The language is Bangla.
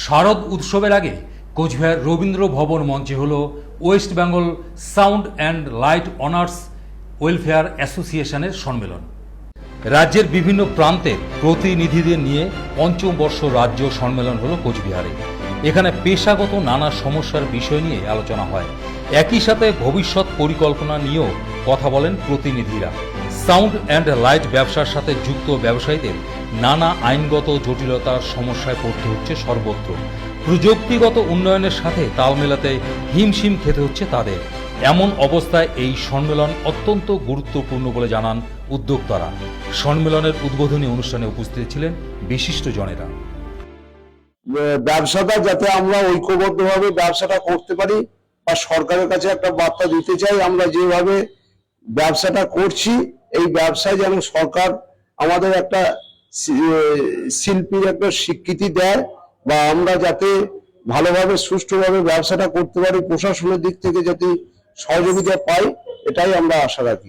শারদ উৎসবের আগে কোচবিহার রবীন্দ্র ভবন মঞ্চে হল West Bengal sound and light honours welfare অ্যাসোসিয়েশনের সম্মেলন। রাজ্যের বিভিন্ন প্রান্তের প্রতিনিধিদের নিয়ে পঞ্চম বর্ষ রাজ্য সম্মেলন হল কোচবিহারে। এখানে পেশাগত নানা সমস্যার বিষয় নিয়ে আলোচনা হয়। একই সাথে ভবিষ্যৎ পরিকল্পনা নিয়েও কথা বলেন প্রতিনিধিরা। সাউন্ড অ্যান্ড লাইট ব্যবসার সাথে যুক্ত ব্যবসায়ীদের নানা আইনগত জটিলতার সমস্যায় পড়তে হচ্ছে সর্বত্র। প্রযুক্তিগত উন্নয়নের সাথে তাল মেলাতে হিমশিম খেতে হচ্ছে তাদের। এমন অবস্থায় এই সম্মেলন অত্যন্ত গুরুত্বপূর্ণ বলে জানান উদ্যোক্তারা। সম্মেলনের উদ্বোধনী অনুষ্ঠানে উপস্থিত ছিলেন বিশিষ্টজনেরা। ব্যবসাটা যাতে আমরা ঐক্যবদ্ধভাবে ব্যবসাটা করতে পারি বা সরকারের কাছে একটা বার্তা দিতে চাই, আমরা যেভাবে ব্যবসাটা করছি এই ব্যবসায় যেন সরকার আমাদের একটা শিল্পীর একটা স্বীকৃতি দেয় বা আমরা যাতে ভালোভাবে সুষ্ঠুভাবে ব্যবসাটা করতে পারি, প্রশাসনের দিক থেকে যাতে সহযোগিতা পাই, এটাই আমরা আশা রাখি।